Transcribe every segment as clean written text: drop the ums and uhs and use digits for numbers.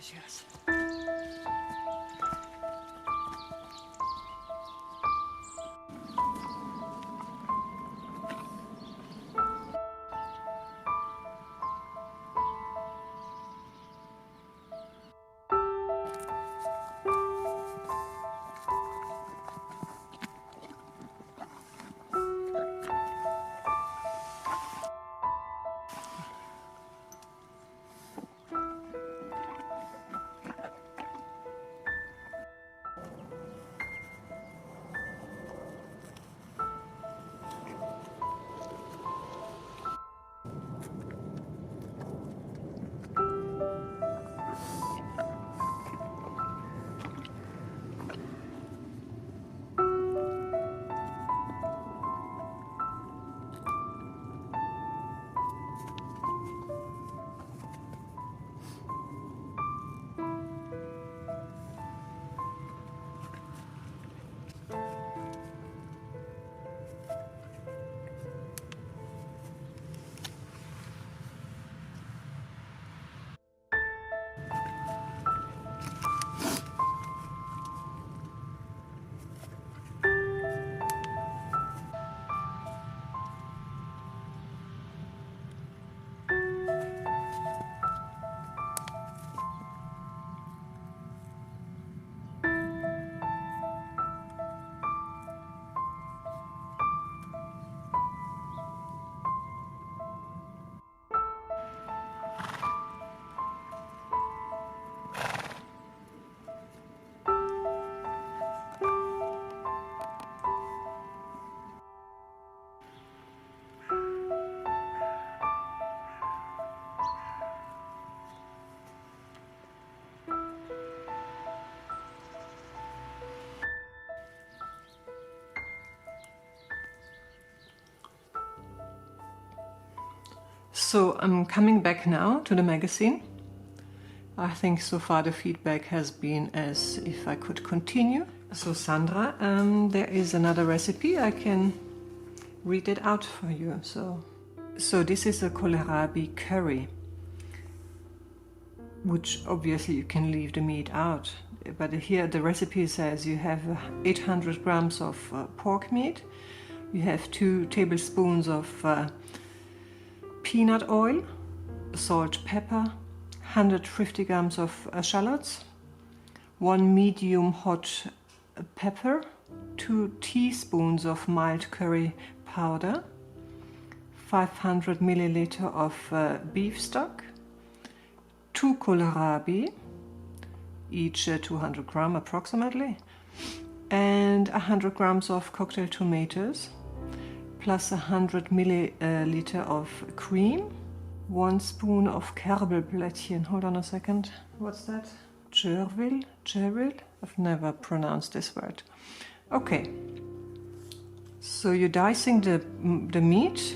delicious. So I'm coming back now to the magazine. I think so far the feedback has been as if I could continue. So Sandra, there is another recipe. I can read it out for you. So this is a Kohlrabi curry, which obviously you can leave the meat out. But here the recipe says you have 800 grams of pork meat, you have 2 tablespoons of peanut oil, salt, pepper, 150 grams of shallots, 1 medium hot pepper, 2 teaspoons of mild curry powder, 500 milliliter of beef stock, 2 kohlrabi, each 200 gram approximately, and 100 grams of cocktail tomatoes, plus 100 milliliter of cream, 1 spoon of Kerbelblättchen. Hold on a second. What's that? Gerbil? I've never pronounced this word. Okay. So you're dicing the meat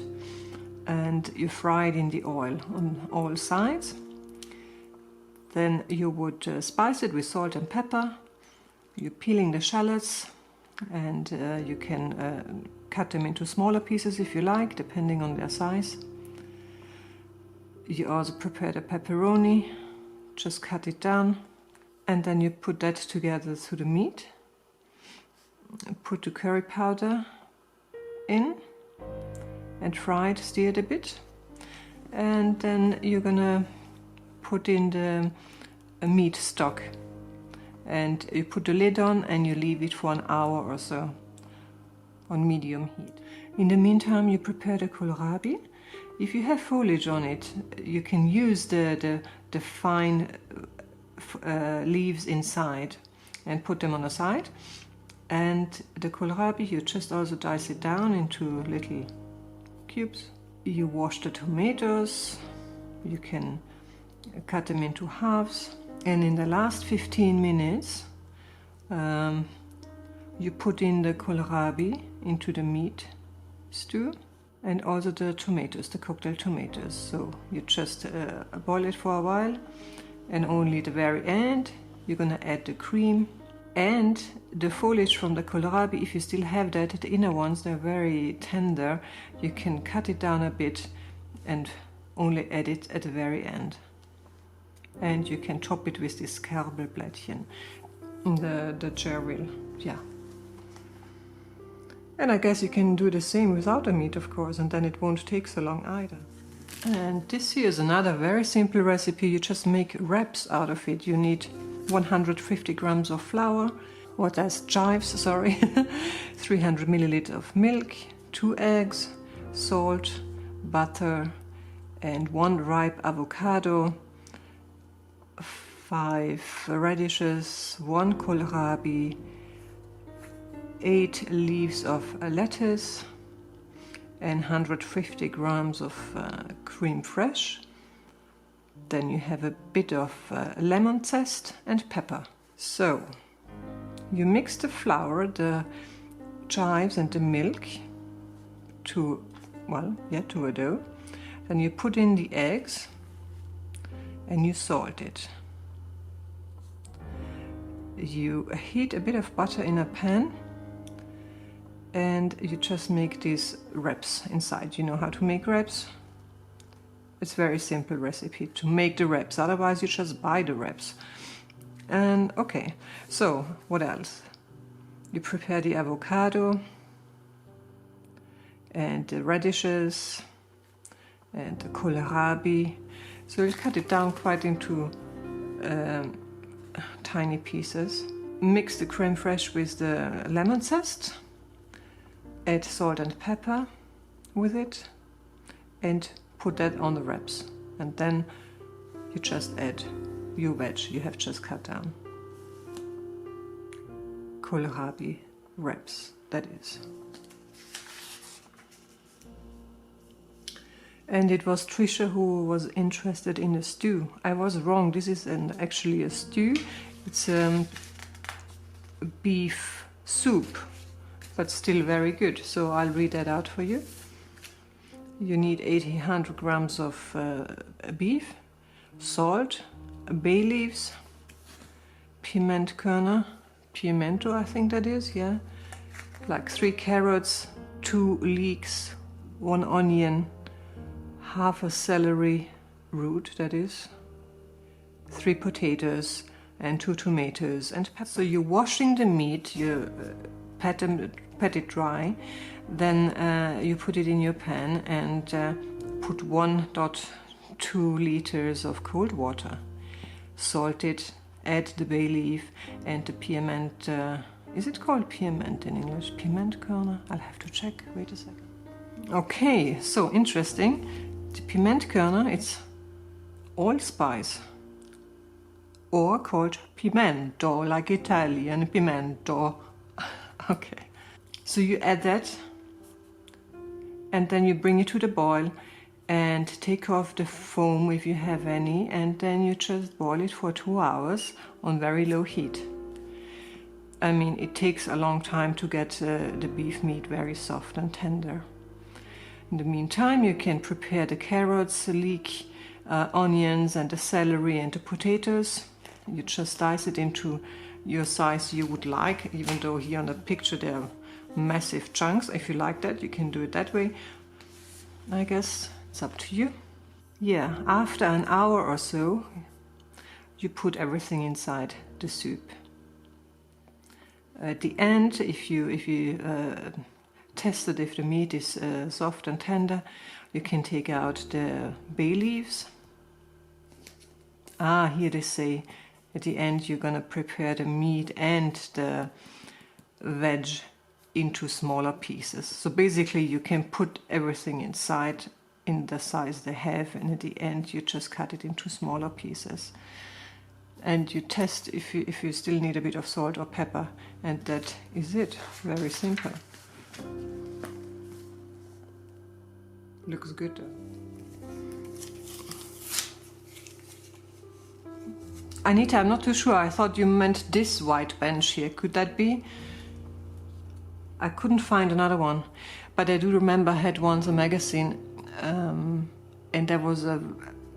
and you fry it in the oil on all sides. Then you would spice it with salt and pepper. You're peeling the shallots, and you can cut them into smaller pieces if you like, depending on their size. You also prepare the pepperoni, just cut it down, and then you put that together to the meat. Put the curry powder in and fry it, stir it a bit, and then you're gonna put in the meat stock, and you put the lid on and you leave it for an hour or so on medium heat. In the meantime, you prepare the kohlrabi. If you have foliage on it, you can use the fine leaves inside and put them on the side. And the kohlrabi, you just also dice it down into little cubes. You wash the tomatoes, you can cut them into halves, and in the last 15 minutes you put in the kohlrabi into the meat stew, and also the tomatoes, the cocktail tomatoes. So you just boil it for a while, and only the very end you're gonna add the cream and the foliage from the kohlrabi. If you still have that, the inner ones, they're very tender, you can cut it down a bit and only add it at the very end. and you can top it with this Kerbelblättchen, the chervil, yeah. And I guess you can do the same without the meat, of course, and then it won't take so long either. And this here is another very simple recipe. You just make wraps out of it. You need 150 grams of flour, chives, sorry, 300 milliliters of milk, 2 eggs, salt, butter, and 1 ripe avocado, 5 radishes, 1 kohlrabi, 8 leaves of lettuce, and 150 grams of cream fraiche. Then you have a bit of lemon zest and pepper. So you mix the flour, the chives and the milk to a dough. Then you put in the eggs and you salt it. You heat a bit of butter in a pan and you just make these wraps inside. You know how to make wraps? It's a very simple recipe to make the wraps, otherwise you just buy the wraps. And okay, so what else? You prepare the avocado and the radishes and the kohlrabi. So you cut it down quite into tiny pieces. Mix the creme fraiche with the lemon zest. Add salt and pepper with it and put that on the wraps. And then you just add your veg you have just cut down. Kohlrabi wraps, that is. And it was Trisha who was interested in a stew. I was wrong, this is actually a stew. It's beef soup, but still very good. So I'll read that out for you. You need 100 grams of beef, salt, bay leaves, pimento, I think that is, yeah. Like 3 carrots, 2 leeks, 1 onion, half a celery root, that is, 3 potatoes and 2 tomatoes and pepper. So you're washing the meat, you pat it dry, then you put it in your pan and put 1.2 liters of cold water. Salt it, add the bay leaf and the piment, is it called piment in English? Piment kernel? I'll have to check, wait a second. Okay, so interesting. The piment kernel, it's allspice, or called pimento, like Italian pimento. Okay, so you add that and then you bring it to the boil and take off the foam if you have any, and then you just boil it for 2 hours on very low heat. I mean, it takes a long time to get the beef meat very soft and tender. In the meantime, you can prepare the carrots, the leek, onions and the celery and the potatoes. You just dice it into your size you would like, even though here on the picture there are massive chunks. If you like that, you can do it that way. I guess it's up to you. Yeah, after an hour or so, you put everything inside the soup. At the end, if you tested if the meat is soft and tender, you can take out the bay leaves. Here they say at the end you're gonna prepare the meat and the veg into smaller pieces. So basically you can put everything inside in the size they have, and at the end you just cut it into smaller pieces. And you test if you still need a bit of salt or pepper, and that is it. Very simple. Looks good. Anita, I'm not too sure. I thought you meant this white bench here. Could that be? I couldn't find another one, but I do remember I had once a magazine and there was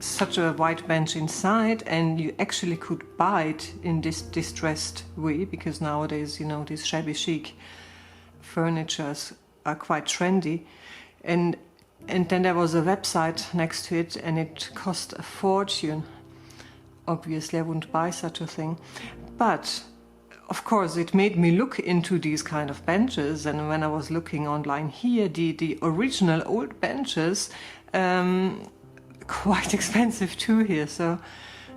such a white bench inside, and you actually could buy it in this distressed way, because nowadays, you know, these shabby chic furnitures are quite trendy, and then there was a website next to it and it cost a fortune. Obviously I wouldn't buy such a thing, but of course it made me look into these kind of benches, and when I was looking online here, the original old benches, quite expensive too here, so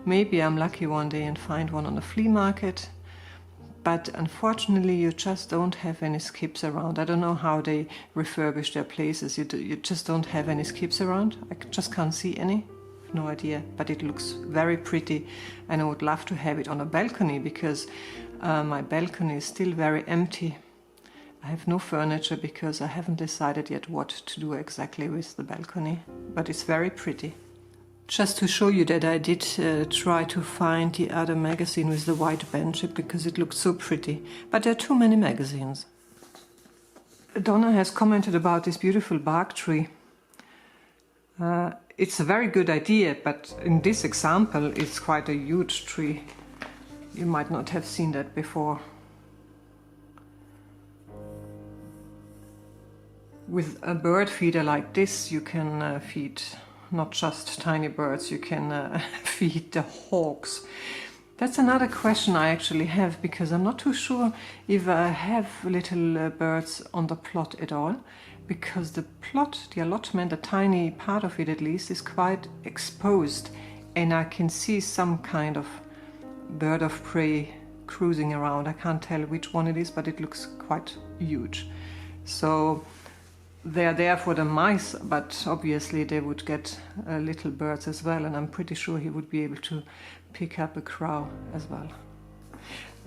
maybe I'm lucky one day and find one on the flea market. But unfortunately you just don't have any skips around. I don't know how they refurbish their places. You just don't have any skips around. I just can't see any. No idea, but it looks very pretty, and I would love to have it on a balcony, because my balcony is still very empty. I have no furniture because I haven't decided yet what to do exactly with the balcony, but it's very pretty. Just to show you that I did try to find the other magazine with the white bench, because it looked so pretty, but there are too many magazines. Donna has commented about this beautiful Bach tree. It's a very good idea, but in this example it's quite a huge tree. You might not have seen that before. With a bird feeder like this you can feed not just tiny birds, you can feed the hawks. That's another question I actually have, because I'm not too sure if I have little birds on the plot at all, because the plot, the allotment, a tiny part of it at least, is quite exposed, and I can see some kind of bird of prey cruising around. I can't tell which one it is, but it looks quite huge. So they're there for the mice, but obviously they would get little birds as well, and I'm pretty sure he would be able to pick up a crow as well.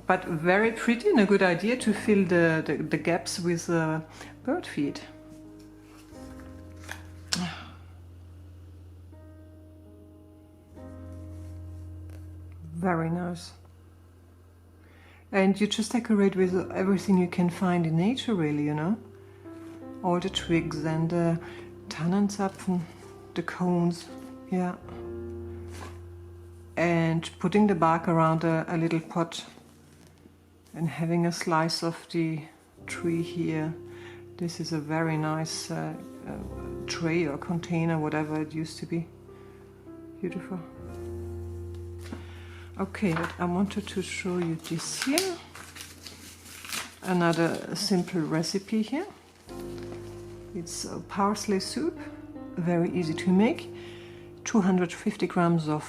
But very pretty and a good idea to fill the gaps with bird feed. Very nice. And you just decorate with everything you can find in nature, really, you know? All the twigs and the Tannenzapfen, the cones, yeah. And putting the bark around a little pot and having a slice of the tree here. This is a very nice tray or container, whatever it used to be. Beautiful. Okay, but I wanted to show you this here. Another simple recipe here. It's a parsley soup, very easy to make. 250 grams of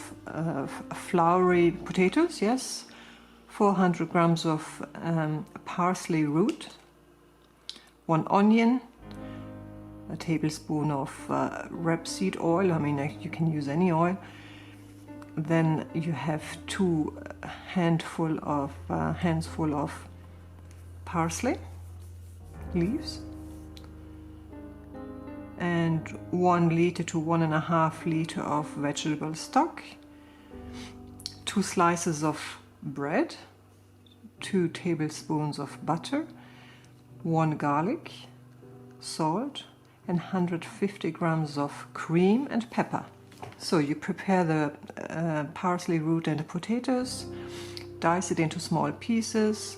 floury potatoes, yes. 400 grams of parsley root. 1 onion. A tablespoon of rapeseed oil. I mean, you can use any oil. Then you have 2 handsful of parsley leaves, and 1 liter to 1.5 liter of vegetable stock, 2 slices of bread, 2 tablespoons of butter, 1 garlic, salt, and 150 grams of cream and pepper. So you prepare the parsley root and the potatoes, dice it into small pieces,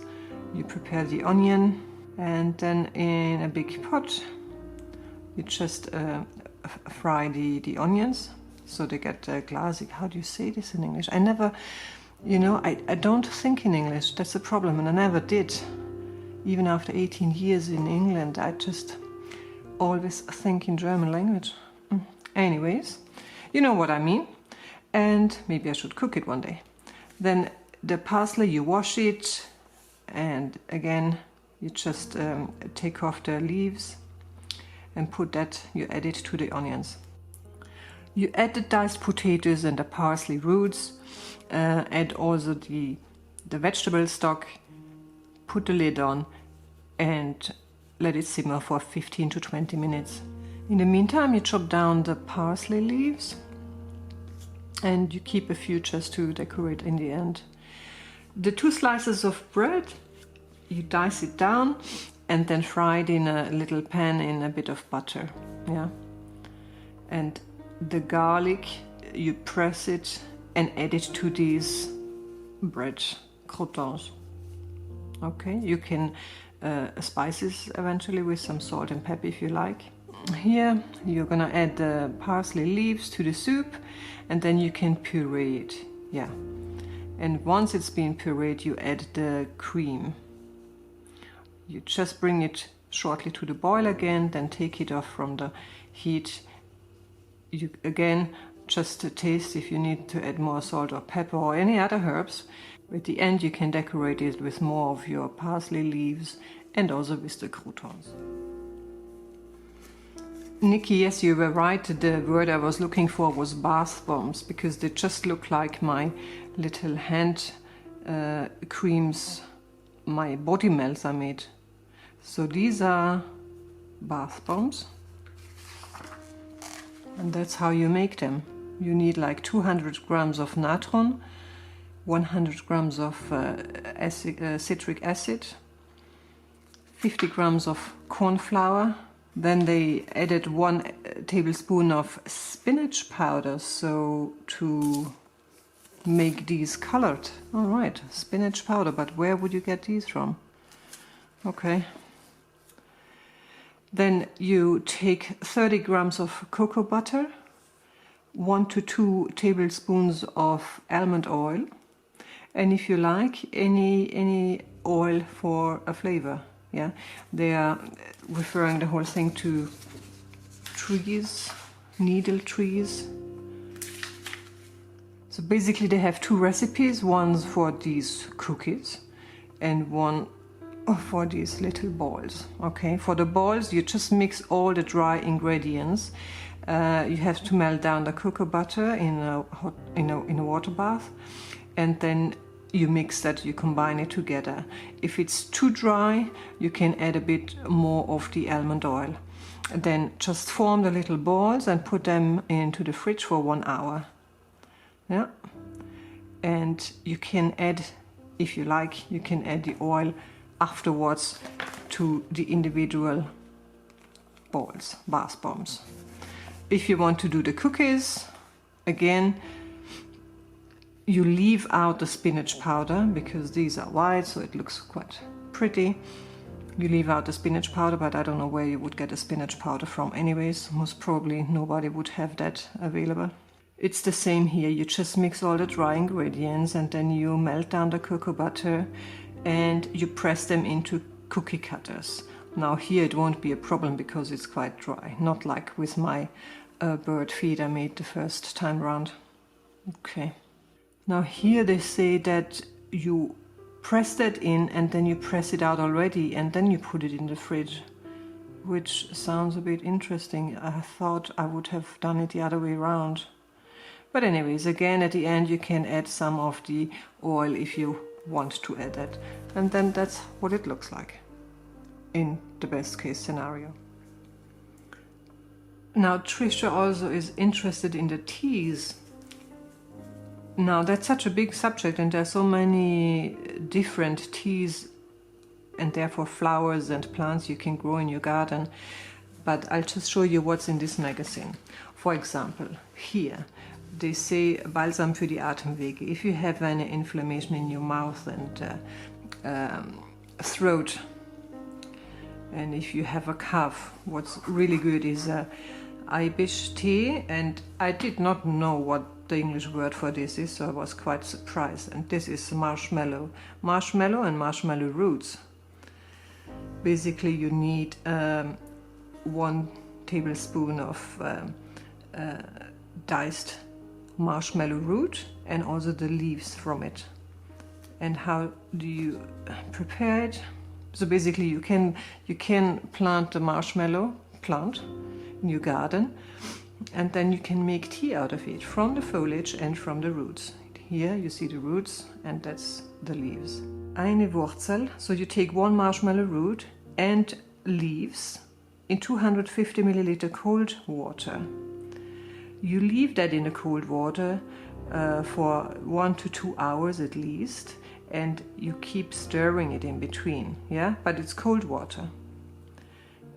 you prepare the onion, and then in a big pot you just fry the onions so they get glassy. How do you say this in English? I never, you know, I don't think in English, that's the problem, and I never did. Even after 18 years in England, I just always think in German language. Anyways, you know what I mean, and maybe I should cook it one day. Then the parsley, you wash it, and again you just take off the leaves and put that, you add it to the onions. You add the diced potatoes and the parsley roots, add also the vegetable stock, put the lid on and let it simmer for 15 to 20 minutes. In the meantime, you chop down the parsley leaves and you keep a few just to decorate in the end. The 2 slices of bread, you dice it down and then fry it in a little pan in a bit of butter. Yeah. And the garlic, you press it and add it to these bread croutons. Okay, you can spice this eventually with some salt and pepper if you like. Here you're gonna add the parsley leaves to the soup and then you can puree it. Yeah. And once it's been pureed, you add the cream. You just bring it shortly to the boil again, then take it off from the heat. You again just taste if you need to add more salt or pepper or any other herbs. At the end you can decorate it with more of your parsley leaves and also with the croutons. Nikki, yes, you were right. The word I was looking for was bath bombs, because they just look like my little hand creams, my body melts I made. So these are bath bombs, and that's how you make them. You need like 200 grams of natron, 100 grams of citric acid, 50 grams of corn flour. Then they added 1 tablespoon of spinach powder, so to make these colored. All right, spinach powder, but where would you get these from? Okay. Then you take 30 grams of cocoa butter, 1 to 2 tablespoons of almond oil, and if you like, any oil for a flavor. Yeah, they are referring the whole thing to trees, needle trees. So basically they have 2 recipes, one for these cookies and one for these little balls. Okay, for the balls you just mix all the dry ingredients. You have to melt down the cocoa butter in a water bath, and then you mix that, you combine it together. If it's too dry, you can add a bit more of the almond oil. Then just form the little balls and put them into the fridge for 1 hour. Yeah, and you can add, if you like, you can add the oil afterwards to the individual balls, bath bombs. If you want to do the cookies, again, you leave out the spinach powder because these are white, so it looks quite pretty. You leave out the spinach powder, but I don't know where you would get a spinach powder from anyways. Most probably nobody would have that available. It's the same here. You just mix all the dry ingredients and then you melt down the cocoa butter and you press them into cookie cutters. Now here it won't be a problem because it's quite dry, not like with my bird feed I made the first time around. Okay. Now here they say that you press that in and then you press it out already and then you put it in the fridge, which sounds a bit interesting. I thought I would have done it the other way around. But anyways, again at the end you can add some of the oil if you want to add that. And then that's what it looks like in the best case scenario. Now Trisha also is interested in the teas. Now that's such a big subject and there are so many different teas and therefore flowers and plants you can grow in your garden. But I'll just show you what's in this magazine. For example, here they say Balsam für die Atemwege. If you have any inflammation in your mouth and throat, and if you have a cough, what's really good is Eibisch tea, and I did not know what the English word for this is, so I was quite surprised. And this is marshmallow and marshmallow roots. Basically you need 1 tablespoon of diced marshmallow root and also the leaves from it. And how do you prepare it? So basically you can plant the marshmallow plant in your garden, and then you can make tea out of it from the foliage and from the roots. Here you see the roots and that's the leaves. Eine Wurzel, so you take 1 marshmallow root and leaves in 250 milliliter cold water. You leave that in the cold water for 1 to 2 hours at least, and you keep stirring it in between, yeah, but it's cold water.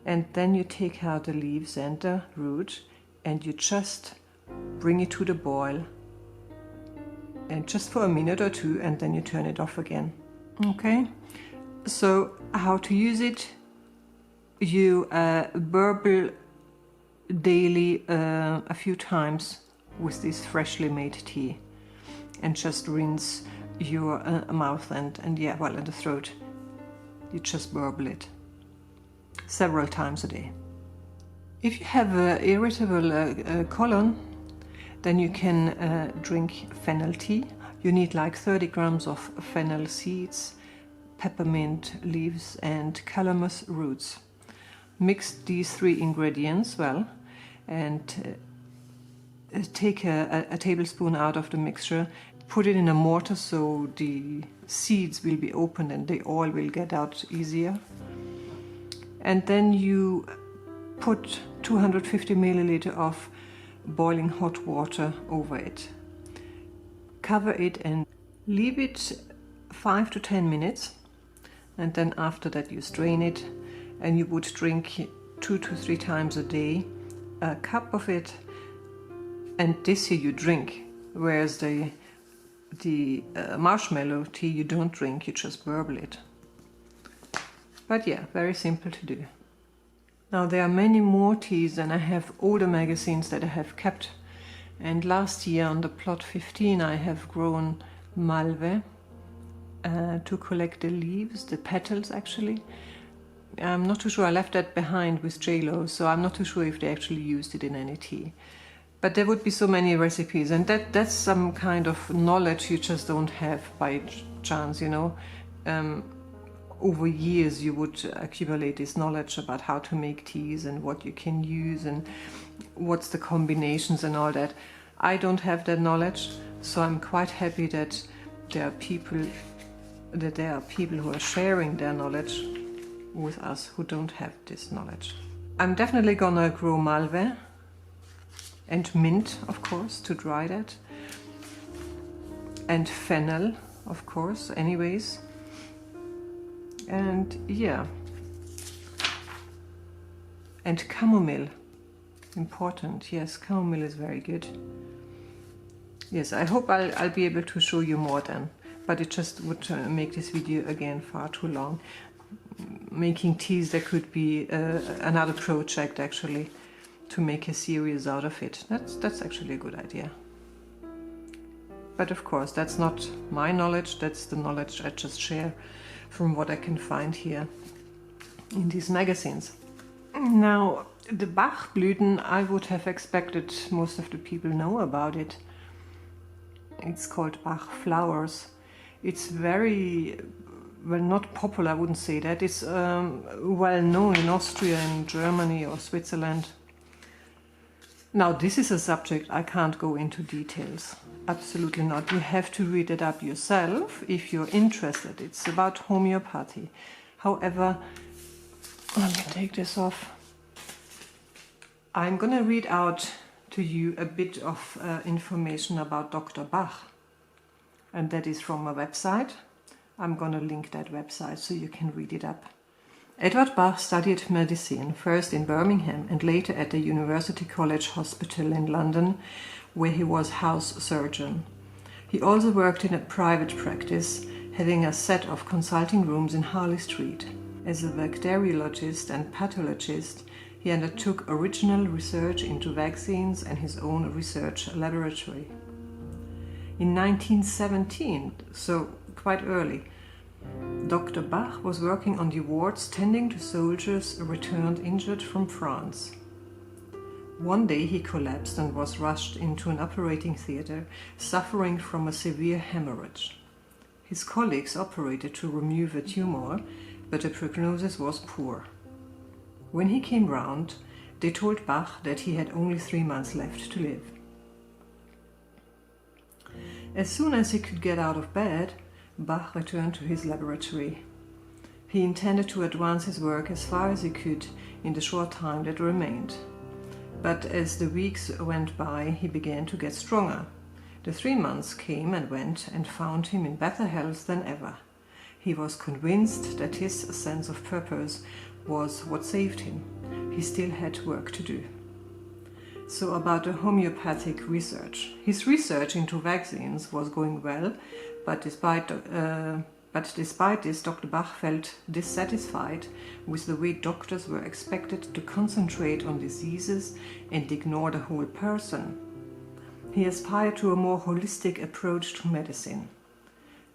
And then you take out the leaves and the root and you just bring it to the boil, and just for a minute or 2, and then you turn it off again. Okay, so how to use it? You burble daily a few times with this freshly made tea, and just rinse your mouth and yeah, well, in the throat. You just burble it several times a day. If you have an irritable colon, then you can drink fennel tea. You need like 30 grams of fennel seeds, peppermint leaves and calamus roots. Mix these 3 ingredients well and take a tablespoon out of the mixture, put it in a mortar so the seeds will be opened and the oil will get out easier. And then you put 250 milliliter of boiling hot water over it. Cover it and leave it 5 to 10 minutes, and then after that you strain it, and you would drink 2 to 3 times a day a cup of it, and this here you drink, whereas the marshmallow tea you don't drink, you just burble it. But yeah, very simple to do. Now there are many more teas, and I have older magazines that I have kept. And last year on the plot 15 I have grown malve to collect the leaves, the petals actually. I'm not too sure, I left that behind with JLo, so I'm not too sure if they actually used it in any tea. But there would be so many recipes, and that's some kind of knowledge you just don't have by chance, you know. Over years you would accumulate this knowledge about how to make teas and what you can use and what's the combinations and all that. I don't have that knowledge, so I'm quite happy that there are people who are sharing their knowledge with us who don't have this knowledge. I'm definitely gonna grow malve and mint, of course, to dry that, and fennel, of course, anyways. And yeah, and chamomile, important. Yes, chamomile is very good. Yes, I hope I'll be able to show you more then, but it just would make this video again far too long. Making teas, there could be another project actually to make a series out of it. That's actually a good idea. But of course, that's not my knowledge, that's the knowledge I just share from what I can find here in these magazines. Now, the Bach blüten, I would have expected most of the people know about it. It's called Bach flowers. It's very, well, not popular, I wouldn't say that. It's well known in Austria and Germany or Switzerland. Now, this is a subject I can't go into details. Absolutely not. You have to read it up yourself if you're interested. It's about homeopathy. However, let me take this off. I'm gonna read out to you a bit of information about Dr. Bach. And that is from a website. I'm gonna link that website so you can read it up. Edward Bach studied medicine, first in Birmingham and later at the University College Hospital in London, where he was house surgeon. He also worked in a private practice, having a set of consulting rooms in Harley Street. As a bacteriologist and pathologist, he undertook original research into vaccines and his own research laboratory. In 1917, so quite early, Dr. Bach was working on the wards tending to soldiers returned injured from France. One day he collapsed and was rushed into an operating theatre, suffering from a severe hemorrhage. His colleagues operated to remove a tumor, but the prognosis was poor. When he came round, they told Bach that he had only 3 months left to live. As soon as he could get out of bed, Bach returned to his laboratory. He intended to advance his work as far as he could in the short time that remained. But as the weeks went by, he began to get stronger. The 3 months came and went and found him in better health than ever. He was convinced that his sense of purpose was what saved him. He still had work to do. So about the homeopathic research. His research into vaccines was going well, but despite this, Dr. Bach felt dissatisfied with the way doctors were expected to concentrate on diseases and ignore the whole person. He aspired to a more holistic approach to medicine.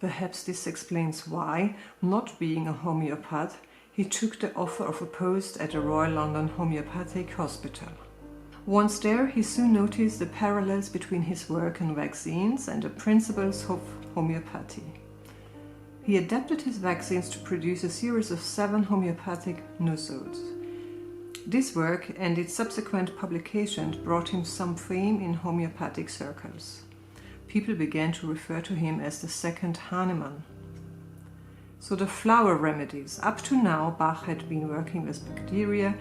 Perhaps this explains why, not being a homeopath, he took the offer of a post at the Royal London Homeopathic Hospital. Once there, he soon noticed the parallels between his work on vaccines and the principles of homeopathy. He adapted his vaccines to produce a series of 7 homeopathic nosodes. This work and its subsequent publications brought him some fame in homeopathic circles. People began to refer to him as the second Hahnemann. So the flower remedies. Up to now, Bach had been working with bacteria,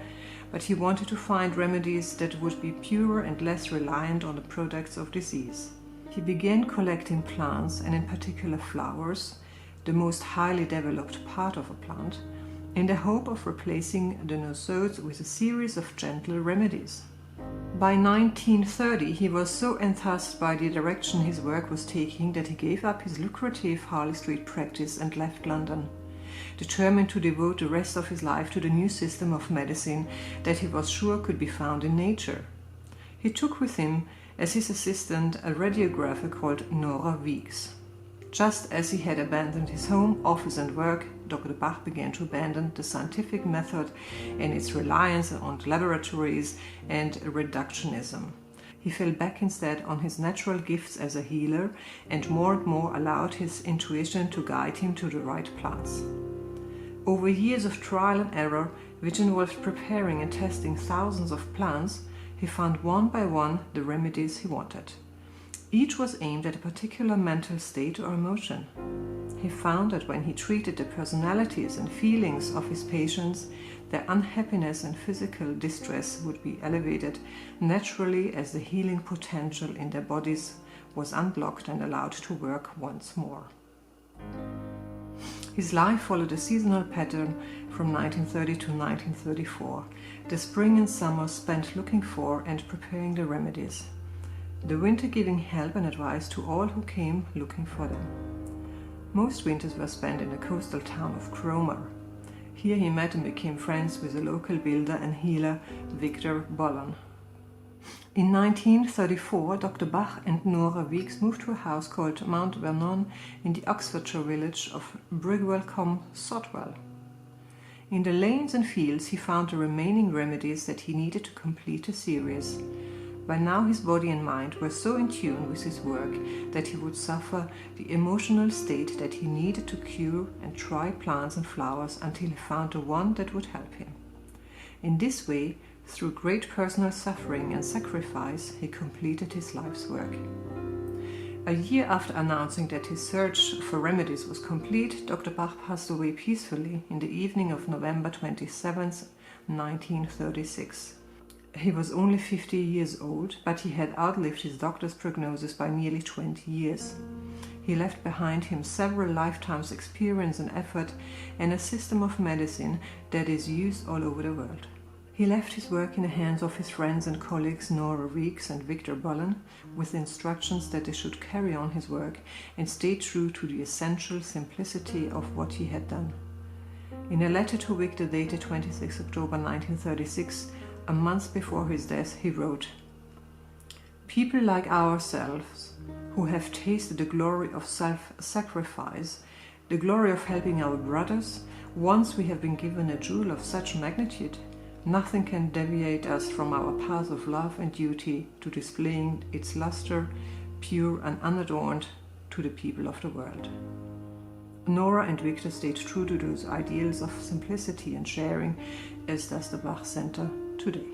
but he wanted to find remedies that would be purer and less reliant on the products of disease. He began collecting plants, and in particular flowers, the most highly developed part of a plant, in the hope of replacing the nosodes with a series of gentle remedies. By 1930, he was so enthused by the direction his work was taking that he gave up his lucrative Harley Street practice and left London, determined to devote the rest of his life to the new system of medicine that he was sure could be found in nature. He took with him as his assistant a radiographer called Nora Weeks. Just as he had abandoned his home, office and work, Dr. Bach began to abandon the scientific method and its reliance on laboratories and reductionism. He fell back instead on his natural gifts as a healer and more allowed his intuition to guide him to the right plants. Over years of trial and error, which involved preparing and testing thousands of plants, he found one by one the remedies he wanted. Each was aimed at a particular mental state or emotion. He found that when he treated the personalities and feelings of his patients, their unhappiness and physical distress would be elevated naturally as the healing potential in their bodies was unblocked and allowed to work once more. His life followed a seasonal pattern from 1930 to 1934, the spring and summer spent looking for and preparing the remedies, the winter giving help and advice to all who came looking for them. Most winters were spent in the coastal town of Cromer. Here he met and became friends with the local builder and healer Victor Bollen. In 1934, Dr. Bach and Nora Weeks moved to a house called Mount Vernon in the Oxfordshire village of Brigwell-cum-Sotwell. In the lanes and fields he found the remaining remedies that he needed to complete a series. By now his body and mind were so in tune with his work that he would suffer the emotional state that he needed to cure and try plants and flowers until he found the one that would help him. In this way, through great personal suffering and sacrifice, he completed his life's work. A year after announcing that his search for remedies was complete, Dr. Bach passed away peacefully in the evening of November 27, 1936. He was only 50 years old, but he had outlived his doctor's prognosis by nearly 20 years. He left behind him several lifetimes' experience and effort and a system of medicine that is used all over the world. He left his work in the hands of his friends and colleagues Nora Weeks and Victor Bollen, with instructions that they should carry on his work and stay true to the essential simplicity of what he had done. In a letter to Victor dated 26 October 1936, a month before his death, he wrote, "People like ourselves, who have tasted the glory of self-sacrifice, the glory of helping our brothers, once we have been given a jewel of such magnitude, nothing can deviate us from our path of love and duty to displaying its luster, pure and unadorned, to the people of the world." Nora and Victor stayed true to those ideals of simplicity and sharing, as does the Bach Center today.